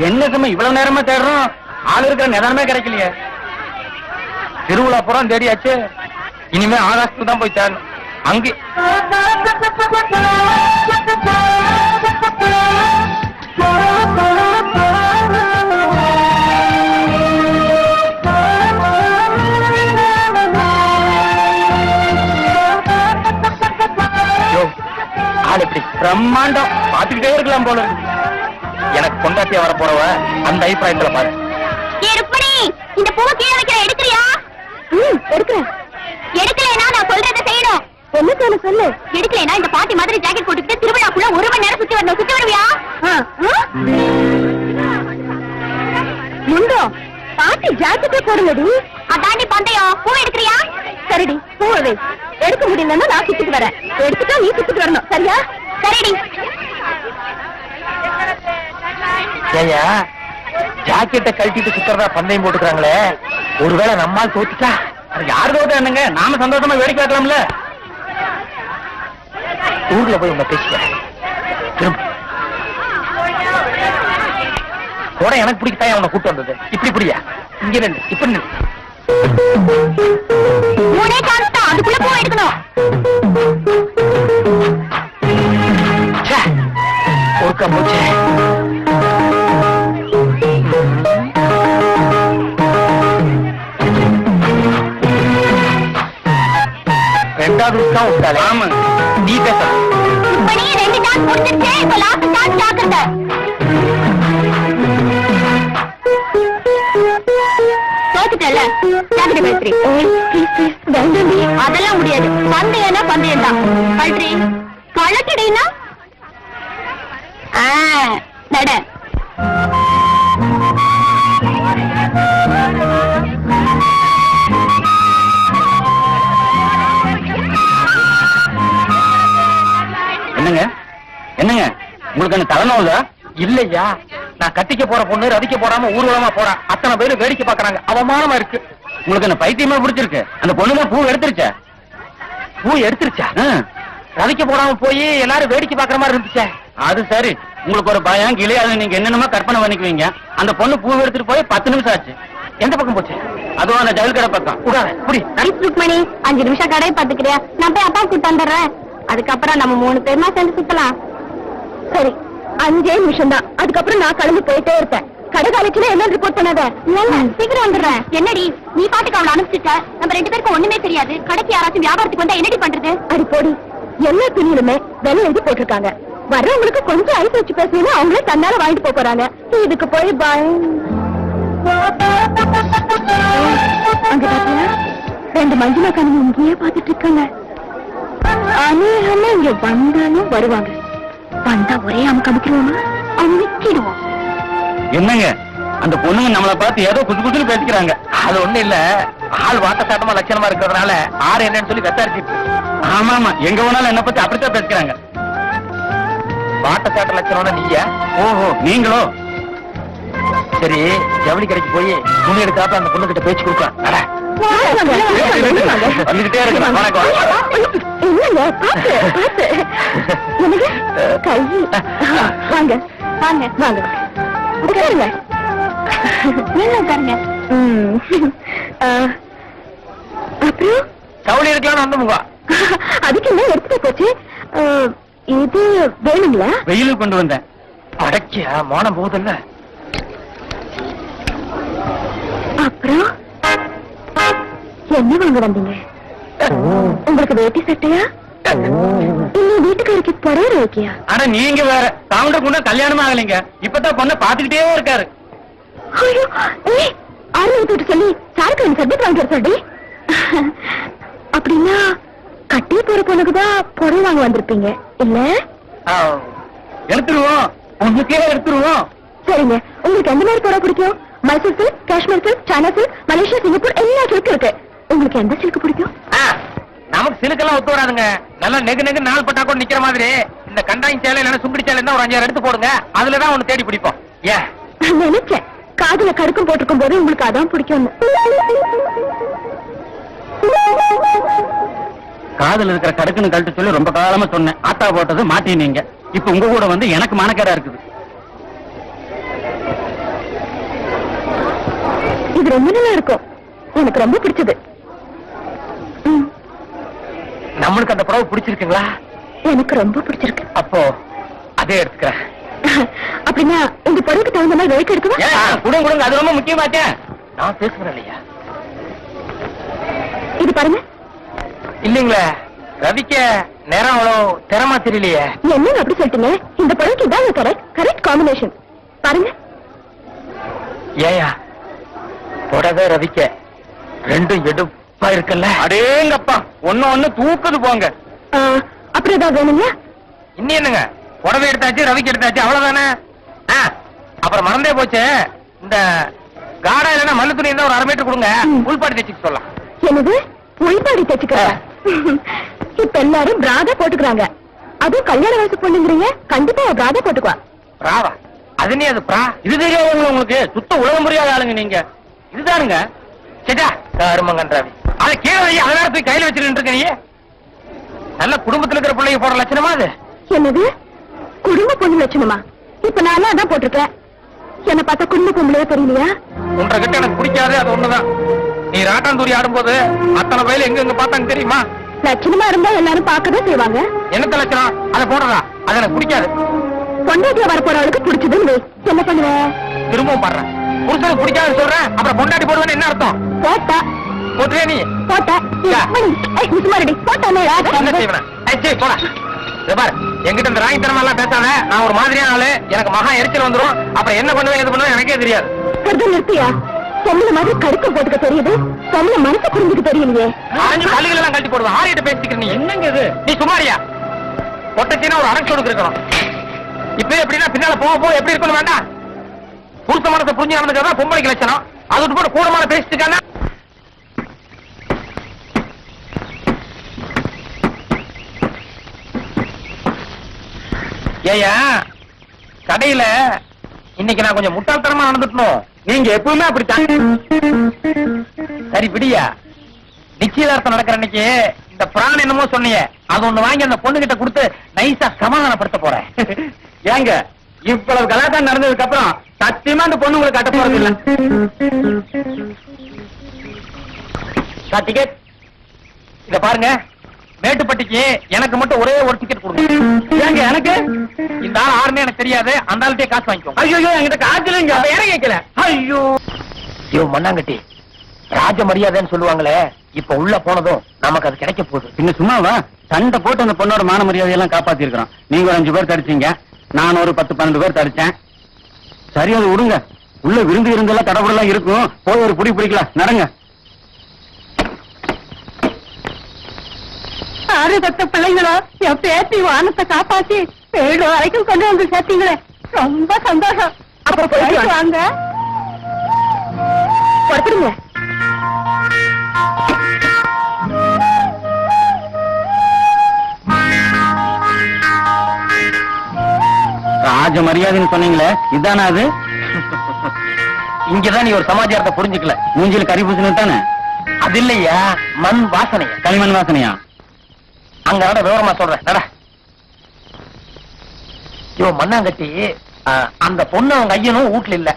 என்ன சமயம் இவ்வளவு நேரமா தேடுறோம், ஆள் இருக்கிற நிதானமே கிடைக்கலையே. திருவிழா புறம் தேடியாச்சு, இனிமே ஆகாசத்துக்கு தான் போய் தேடணும். அங்கே ஆள் எப்படி பிரம்மாண்டம், பாத்துக்கிட்டே இருக்கலாம் போல இருக்கு. எனக்கு கொண்டாட்டியா வர போறவ அந்த அபிப்பிராயத்துல பாரு. இந்த பூ கீழே வைக்கிற எடுக்கிறியா? எடுக்கிறேன். எடுக்கலைன்னா நான் சொல்றதை செய்யணும். என்ன சொல்ல சொல்லு. எடுக்கலைன்னா இந்த பாட்டி மாதிரி ஜாக்கெட் போட்டுக்கிட்டு திருவிழாக்குள்ள 1 மணி நேரம் சுத்தி வரணும். சுத்தி வருவியா? முண்டோ பாட்டி ஜாக்கெட்டே போடுங்கடி. அதாண்டி பந்தயம். பூ எடுக்கிறியா? சரிடி, பூவை எடுக்க முடியலன்னா நான் சுத்திட்டு வரேன். எடுத்துட்டா நீ சுத்திட்டு வரணும். சரியா? சரிடி. ஏயா ஜாக்கெட்டை கழட்டிட்டு சுத்துறதா பந்தயம் போட்டுக்கிறாங்களே, ஒருவேளை நம்மால் தோத்துட்டா யாரு தோட்டா என்னங்க, நாம சந்தோஷமா வேடிக்கை பார்க்கலாம்ல. ஊர்ல போய் உங்க பேசிக்கிறேன். கூட எனக்கு பிடிக்கத்தான் உன்னை கூட்டு வந்தது. இப்படி புரியா? இங்க நின்று இப்படி நின்று. அதுக்குள்ள பூ எடுக்கணும். ஒருக்கா போச்சு. ரெண்டாவது தான் விட்டாலே. ஆமா, நீ பேச. இப்ப நீ 2 டான்ஸ் முடிச்சிருச்சே, இப்ப லாஸ்ட் டான்ஸ் ஜாக்கிரத. தோத்துட்டல, ஜாக்கிரதை பேசுறீ. ப்ளீஸ் ப்ளீஸ் வேண்டாம். அதெல்லாம் முடியாது. பந்தயம்னா பந்தயம் தான். கல்றி கலக்கிடைனா நட. என்னங்க என்னங்க உங்களுக்கு என்ன தலைநோதா? இல்லையா, நான் கட்டிக்க போற பொண்ணு ரதிக்க போடாம ஊர்வலமா போறா. அத்தனை பேரு வேடிக்கை பாக்குறாங்க, அவமானமா இருக்கு. உங்களுக்கு என்ன பைத்தியமா பிடிச்சிருக்கு? அந்த பொண்ணுதான் பூ எடுத்துருச்சா? பூ எடுத்துருச்சா? ரதிக்க போடாம போய் எல்லாரும் வேடிக்கை பாக்குற மாதிரி இருந்துச்சே. அது சரி, உங்களுக்கு ஒரு பயம் கிளி, அது நீங்க என்னென்னமோ கற்பனை பண்ணிக்குவீங்க. அந்த பொண்ணு பூ எடுத்துட்டு போய் 10 நிமிஷம் ஆச்சு. எந்த பக்கம் போச்சு? அதுவும் அந்த ஜவுளி கடை பக்கம். புடி 5 நிமிஷம் கடையை பாத்துக்கிறியா? நான் போய் அப்பா கூட்டு வந்துடுறேன். அதுக்கப்புறம் நம்ம 3 பேருமா சேர்ந்து சுத்தலாம். சரி, 5 நிமிஷம் தான். அதுக்கப்புறம் நான் கிளம்பி போயிட்டே இருப்பேன். கடை காலேஜ்ல என்ன ரிப்போர்ட் பண்ணாத. சீக்கிரம் வந்துடுறேன். என்னடி நீ பாட்டுக்கு அவளை அனுப்பிச்சிட்ட? நம்ம 2 பேருக்கும் ஒண்ணுமே தெரியாது. கடைக்கு யாராச்சும் வியாபாரத்துக்கு வந்தா என்னடி பண்றது? அடி போடி, எல்லா துணியிலுமே விலை எழுதி போட்டிருக்காங்க. வர்றவங்களுக்கு கொஞ்சம் ஐஸ் வச்சு பேசணும், அவங்களே தன்னால வாங்கிட்டு போறாங்க. இதுக்கு போய் அங்க பாத்தியா 2 மஞ்சுளா கண்ணு இங்கேயே பாத்துட்டு இருக்காங்க. அநேகமா இங்க வந்தாலும் வருவாங்க. வந்தா ஒரே அமுக்கு அமுக்கிடுவோமா? அமுக்கிடுவோம். என்னங்க அந்த பொண்ணுங்க நம்மளை பார்த்து ஏதோ குசு குசுன்னு பேசிக்கிறாங்க. அது ஒண்ணு இல்ல, ஆள் வாட்ட சாட்டமா லட்சணமா இருக்கிறதுனால ஆறு என்னன்னு சொல்லி விசாரிச்சுட்டு. ஆமா ஆமா, எங்க வேணாலும் என்ன பத்தி அப்படித்தான் பேசிக்கிறாங்க. வாட்ட சாட்ட லட்சணம் நீயா? ஓஹோ, நீங்களோ? சரி, ஜவுளி கடைக்கு போய் துணி எடுக்காப்ப அந்த பொண்ணு கிட்ட பேச்சு கொடுக்கலாம். வந்துகிட்டே இருக்கு. வாங்க வாங்க வாங்க உட்காருங்க. உட்காருங்க. அப்புறம் ஜவுளி எடுக்கலாம்னு வந்தோமுங்க. அதுக்கு என்ன எடுத்துட்டு போச்சு? இது வேணுங்களா? வெயிலுக்கு கொண்டு வந்தேன். அடக்கியா மோனம் போகுதுல்ல. அப்புறம் என்ன வாங்க வந்தீங்க? உங்களுக்கு வேட்டி சட்டையா? இன்னும் வீட்டுக்காருக்கு புடவை வைக்கியா? ஆனா நீங்க வேற கவுண்டர் கொண்டு கல்யாணம் ஆகலைங்க. இப்பதான் பொண்ணை பாத்துக்கிட்டே இருக்காரு. ஐயோ, ஆரம்பிட்டு சொல்லி சாருக்கு சப்ஜெக்ட் வாங்கிட்டு சொல்லி. அப்படின்னா கட்டி போற பொண்ணுக்குதான் புடவை வாங்க வந்திருப்பீங்க இல்ல? எடுத்துருவோம், உங்களுக்கே எடுத்துருவோம். சரிங்க, உங்களுக்கு எந்த மாதிரி புடவை பிடிக்கும்? Mysore silk, Kashmir silk, China silk, Malaysia, Singapore எல்லா சில்க் இருக்கு. உங்களுக்கு எந்த சில்க் பிடிக்கும்? நமக்கு சிலுக்கெல்லாம் ஒத்து வராதுங்க. நல்லா நெகு நெகு நாள் பட்டா கூட நிக்கிற மாதிரி இந்த கண்டாங்கி சேலை இல்லைன்னா சுங்குடி சேலை தான் ஒரு 5 எடுத்து போடுங்க. அதுலதான் ஒண்ணு தேடி பிடிப்போம். ஏன் நினைச்சேன் காதுல கடுக்கம் போட்டிருக்கும் போது உங்களுக்கு அதான் பிடிக்கும். காதுல இருக்கிற கடுக்குன்னு கழட்டு சொல்லி ரொம்ப காலமா சொன்னேன். ஆத்தா போட்டது மாட்டீங்க. இப்ப உங்க கூட வந்து எனக்கு மானக்கேடா இருக்குது. இது ரொம்ப நல்லா இருக்கும். எனக்கு ரொம்ப பிடிச்சது. நம்மளுக்கு அந்த புடவை பிடிச்சிருக்குங்களா? எனக்கு ரொம்ப பிடிச்சிருக்கு. அப்போ அதே எடுத்துக்கிறேன். அப்படின்னா உங்க பொருளுக்கு தகுந்த மாதிரி ரேட் எடுக்குவா? கொடுங்க கொடுங்க, அது ரொம்ப முக்கியமாச்சே. நான் பேசுறேன் இல்லையா? இது பாருங்க. இல்லீங்களே, ரவிக்க நேரம் அவ்வளவு திறமா தெரியலையே. என்ன அப்படி சொல்லிட்டீங்க? இந்த பொருளுக்கு இதான் கரெக்ட் காம்பினேஷன். பாருங்க. ஏயா புடவை ரவிக்க ரெண்டும் எடுப்பா இருக்குல்ல? அடேங்கப்பா, ஒண்ணு தூக்குது போங்க. அப்புறம் ஏதாவது வேணுங்களா? இன்னும் என்னங்க, புடவை எடுத்தாச்சு, ரவிக்கு எடுத்தாச்சு, அவ்வளவுதானே. அப்புறம் மறந்தே போச்சு, இந்த காடா இல்லைன்னா மண்ணு துணி இருந்தா ஒரு 1/2 மீட்டர் கொடுங்க, உள்பாடி தைச்சுக்க சொல்லலாம். என்னது உள்பாடி தைச்சுக்க? இப்ப எல்லாரும் பிராதா போட்டுக்கிறாங்க. அதுவும் கல்யாண வயசு பொண்ணுங்கிறீங்க, கண்டிப்பா பிராதா போட்டுக்குவா. பிராவா? அது நீ அது பிரா? இது தெரியாத உங்களுக்கு சுத்த உலகம் புரியாத ஆளுங்க நீங்க. இதுதானுங்க சேட்டா கருமங்கன் ரவி. அதை கீழே வை, அதனால போய் கையில வச்சுட்டு இருக்க. நீ நல்ல குடும்பத்துல இருக்கிற பிள்ளைங்க போடுற லட்சணமா அது? என்னது குடும்ப பொண்ணு லட்சணமா? இப்ப நான் அதான் போட்டிருக்கேன். என்ன பார்த்தா குடும்ப பொம்பளையா தெரியலையா? உன்ற கிட்ட எனக்கு பிடிக்காது, அது ஒண்ணுதான். நீ ராட்டாந்தூரி ஆடும்போது அத்தனை பயில எங்க பார்த்தாங்க தெரியுமா? லட்சணமா இருந்தா எல்லாரும் பார்க்கதான் செய்வாங்க. என்னத்த லட்சணம்? அதை போடுறதா? அது எனக்கு பிடிக்காது. பொண்டாட்டியா வரப்போறவளுக்கு பிடிச்சதுன்னு என்ன பண்ணுவேன்? திரும்பவும் பாடுறேன். புருஷனுக்கு பிடிக்காதுன்னு சொல்றேன், அப்புறம் பொண்டாட்டி போடுவேன்னு என்ன அர்த்தம்? போட்டா போட்டுவே நீ போட்டா என்ன செய்வேன்? போடா. பாரு, எங்கிட்ட இந்த ராங்கித்தனம் எல்லாம் பேசாத. நான் ஒரு மாதிரியான ஆளு, எனக்கு மகா எரிச்சல் வந்துரும். அப்புறம் என்ன பண்ணுவேன் எது பண்ணுவேன் எனக்கே தெரியாது. நிறுத்தியா? பொம்பளை மாதிரி கடுக்க போட்டுக்க தெரியுது, பொம்பளை மனசு புரிஞ்சுக்க தெரியலையே. ஆஞ்சு கல்லுகள் எல்லாம் கழட்டி போடுவேன். ஆரிட்ட பேசிக்கிற நீ என்னங்க இது? நீ சுமாரியா? பொட்டச்சின்னா ஒரு அரசு இருக்கணும். இப்ப எப்படின்னா பின்னால போக போக எப்படி இருக்கணும் வேண்டாம்? புருஷ மனசை புரிஞ்சு நடந்துக்கிறதா பொம்பளைக்கு லட்சணம். அது போட்டு கூடமான பேசிட்டு இருக்காங்க. ஏயா கடையில இன்னைக்கு நான் கொஞ்சம் முட்டாள்தனமா நடந்துட்டணும். நீங்க எப்பவுமே அப்படித்தான். சரி பிடியா, நிச்சயதார்த்தம் நடக்கிற அன்னைக்கு இந்த பிரான் என்னமோ சொன்னீங்க, அது ஒண்ணு வாங்கி அந்த பொண்ணு கிட்ட கொடுத்து நைஸா சமாதானப்படுத்த போறேன். ஏங்க இவ்வளவு கலாட்டம் நடந்ததுக்கு அப்புறம் சத்தியமா அந்த பொண்ணு உங்களுக்கு கட்ட போறது இல்ல. டிக்கெட் இத பாருங்க, மேட்டுப்பட்டிக்கு எனக்கு மட்டும் ஒரே ஒரு டிக்கெட் கொடுங்க. ஏங்க எனக்கு? இந்த ஆள் ஆறுமே எனக்கு தெரியாது, அந்த ஆள்கிட்டே காசு வாங்கிக்கோங்க. ஐயோ என்கிட்ட காசு இல்லைங்க. யார கேட்கல? ஐயோ ஐயோ மண்ணாங்கட்டி, ராஜ மரியாதைன்னு சொல்லுவாங்களே, இப்ப உள்ள போனதும் நமக்கு அது கிடைக்க போகுது. இன்னும் சும்மாவா சண்டை போட்டு அந்த பொண்ணோட மான மரியாதையெல்லாம் காப்பாத்தி இருக்கிறோம். நீங்க ஒரு 5 பேர் தடிச்சீங்க, நான் ஒரு 10-12 பேர் தடிச்சேன். சரி அது விடுங்க, உள்ள விருந்து இருந்தெல்லாம் தடபுடலாம் இருக்கும். போய் ஒரு புடி பிடிக்கலாம், நடங்க. 6 10 பிள்ளைங்களோ என் பேத்தி வானத்தை காப்பாத்தி 7 வரைக்கும் கொண்டு வந்து சேர்த்தீங்களே, ரொம்ப சந்தோஷம். அப்புறம் போயிட்டு வாங்க. புறப்படுங்க. ராஜ மரியாதைன்னு சொன்னீங்களே, இதானா அது? இங்கதான் நீ ஒரு சமாச்சாரத்தை புரிஞ்சுக்கல. மூஞ்சில கறி பூசணு தானே? அது இல்லையா, மண் வாசனையா, களிமண் வாசனையா? அங்க நட, விவரமா சொல்றேன் நட. இவன் மண்ணாங்கட்டி, அந்த பொண்ணு அவங்க ஐயனும் வீட்டுல இல்ல.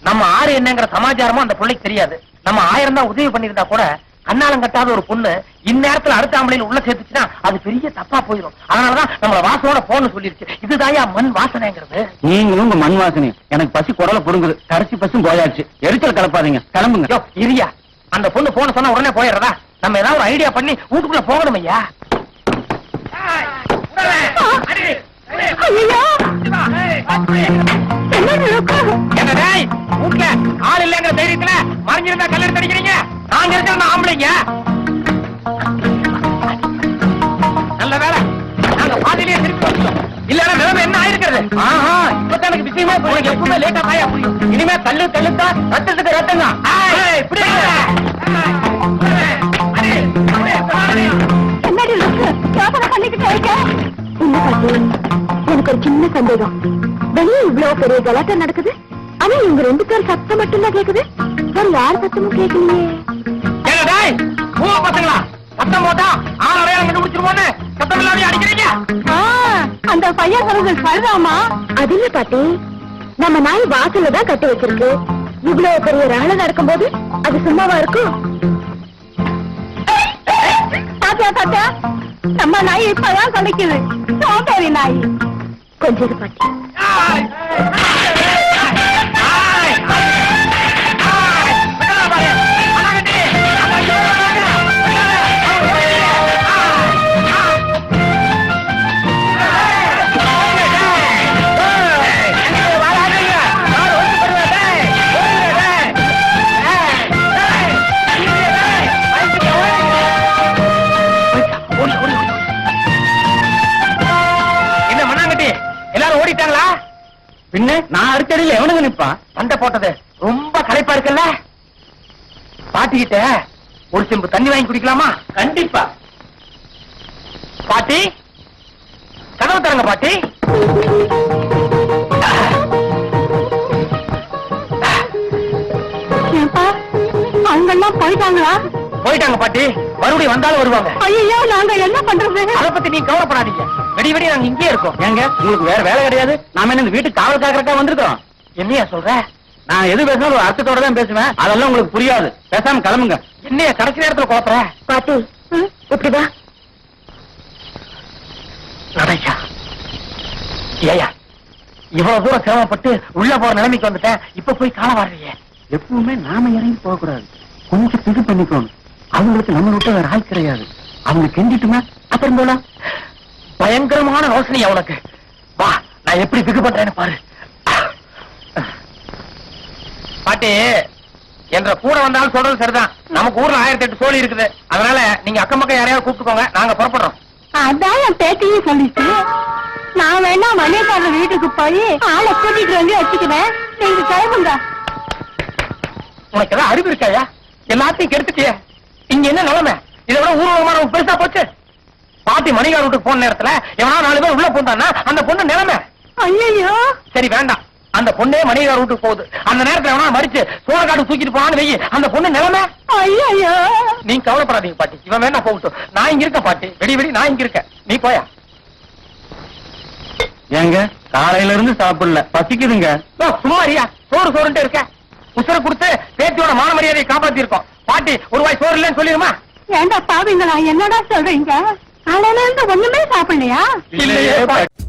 நம்ம ஆறு என்னங்கிற சமாச்சாரமும் அந்த பிள்ளைக்கு தெரியாது. நம்ம 1000 தான் உதவி பண்ணிருந்தா கூட, கண்ணாலம் கட்டாத ஒரு பொண்ணு இந்நேரத்துல அடுத்த ஆம்பளையில உள்ள சேர்த்துச்சுன்னா அது பெரிய தப்பா போயிடும். அதனாலதான் நம்மள வாசனோட போன்னு சொல்லிருச்சு. இதுதாயா மண் வாசனைங்கிறது. நீங்களும் உங்க மண் வாசனை. எனக்கு பசி குடல புடுங்குது, கடைசி பசும் போயாச்சு. எரிச்சல் கலப்பாதீங்க, கிளம்புங்க. இரியா, அந்த பொண்ணு போன சொன்னா உடனே போயிடுறதா? நம்ம ஏதாவது ஒரு ஐடியா பண்ணி வீட்டுக்குள்ள போகணும் ஐயா. என்ன வீட்டுல ஆள் இல்லங்கிற தைரியத்துல மறைஞ்சிருந்தா கல்யாணம் அடிக்கிறீங்க. நாங்க இருக்கிற ஆம்பளைங்க. நல்ல வேலை நாங்க பாதிலேயே திருப்பி வந்துட்டோம். இல்லன்னா நிலைமை என்ன ஆயிருக்கிறது? இப்பதான் எனக்கு விஷயமா போறீங்க. எப்பவுமே லேட்டா தாயா புரியும். இனிமே தள்ளு தள்ளுத்தா ரத்தத்துக்கு ரத்தம் தான். எனக்கு ஒரு சின்ன சந்தேகம். வெளியே இவ்வளவு பெரிய கலாட்டம் நடக்குது, ஆனா இவங்க 2 பேர் சத்தம் மட்டும்தான் கேக்குது, வேற யார் சத்தமும் கேட்கலையே. ஏங்க டேய், பூவ பசங்களா, சத்தம் போட்டா ஆள் அடையாளம் கண்டுபிடிச்சிருவோன்னு சத்தம் இல்லாம அடிக்கிறீங்க. அந்த பையன் சொல்றது சரிதாமா. அது இல்ல பாட்டி, நம்ம நாய் வாசல்ல தான் கட்டி வச்சிருக்கு. இவ்வளவு பெரிய ரகலை நடக்கும்போது அது சும்மாவா இருக்கும்? தாத்தா தாத்தா, நம்ம நாய் இப்பதான் கலைக்குது. சோம்பேறி நாய். கொஞ்சம் இரு பாட்டி. ஆய், ஆய், ஆய், விடலா பாரு. அண்ணாங்கட்டி, அண்ணா இங்க வராங்க. என்ன மண்ணாங்கட்டி, எல்லாரும் ஓடிட்டாங்களா? பின்ன நான் அடுத்தடியில் எவனுங்க நிப்பான்? சண்டை போட்டது ரொம்ப களைப்பா இருக்குல்ல? பாட்டிக்கிட்ட ஒரு செம்பு தண்ணி வாங்கி குடிக்கலாமா? கண்டிப்பா. பாட்டி, கதவு தரங்க பாட்டி. அவங்கெல்லாம் போயிட்டாங்களா? போயிட்டாங்க பாட்டி, மறுபடியும் வந்தாலும் வருவாங்க. ஐயோ, நாங்க என்ன பண்றது? அதை பத்தி நீ கவலைப்படாதீங்க. வெடி வெடி நாங்க இங்கேயே இருக்கோம். ஏங்க உங்களுக்கு வேற வேலை கிடையாது? நாம என்ன இந்த வீட்டுக்கு காவல் காக்கறக்கா வந்திருக்கோம்? என்னையா சொல்ற? நான் எது பேசினாலும் ஒரு அர்த்தத்தோட தான் பேசுவேன். அதெல்லாம் உங்களுக்கு புரியாது. பேசாம கிளம்புங்க. என்னைய கடைசி நேரத்துல குழப்பற? பாட்டி, இப்படிவா. நடையா ஏயா, இவ்வளவு தூரம் சிரமப்பட்டு உள்ள போற நிலைமைக்கு வந்துட்டேன். இப்ப போய் கால வர்றீங்க. எப்பவுமே நாம இறங்கி போக கூடாது. கொஞ்சம் இது பண்ணிக்கணும். அவங்களுக்கு நம்ம விட்டு வேற ஆள் கிடையாது. அவங்க கெஞ்சிட்டுமா அப்புறம் போலாம். பயங்கரமான யோசனை அவனுக்கு. வா, நான் எப்படி பிகு பண்றேன்னு பாரு. பாட்டி, என்ற கூட வந்தாலும் சொல்றது சரிதான். நமக்கு ஊர்ல 1008 சோழி இருக்குது. அதனால நீங்க அக்கம் பக்கம் யாரையாவது கூப்பிட்டுக்கோங்க. நாங்க புறப்படுறோம். அதான் என் பேட்டியும் சொல்லிச்சு. நான் வேணா மணியக்காரர் வீட்டுக்கு போய் ஆளை கூட்டிட்டு வந்து வச்சுக்கிறேன். நீங்க கிளம்புங்க. உனக்கு ஏதாவது அறிவு இருக்காயா? எல்லாத்தையும் கெடுத்துட்டியே. இங்க என்ன நிலைமை? இதை விட ஊர்வலமான பெருசா போச்சு. பாட்டி மணிகார் வீட்டுக்கு போன நேரத்துல எவனா 4 பேர் உள்ள போந்தான்னா அந்த பொண்ணு நிலைமை. ஐயோ, சரி வேண்டாம், அந்த பொண்ணே மணிகார் வீட்டுக்கு போகுது. அந்த நேரத்துல எவனா மறிச்சு சோழக்காடு தூக்கிட்டு போனான்னு வெயி, அந்த பொண்ணு நிலைமை. ஐயோ, நீங்க கவலைப்படாதீங்க பாட்டி. இவன் வேணா போகட்டும். நான் இங்க இருக்கேன் பாட்டி. வெடி வெடி நான் இங்க இருக்கேன். நீ போயா. ஏங்க காலையில இருந்து சாப்பிடல, பசிக்குதுங்க. சும்மாரியா, சோறு சோறுன்ட்டு இருக்க. உசுர கொடுத்து பேத்தியோட மான மரியாதையை காப்பாத்தி இருக்கோம். பாட்டி ஒரு வாய் சோறு இல்லைன்னு சொல்லிடுமா? ஏண்டா பாவீங்களா, என்னடா சொல்றீங்க? காலையில இருந்து ஒண்ணுமே சாப்பிடலையா? இல்லையே பாட்டி.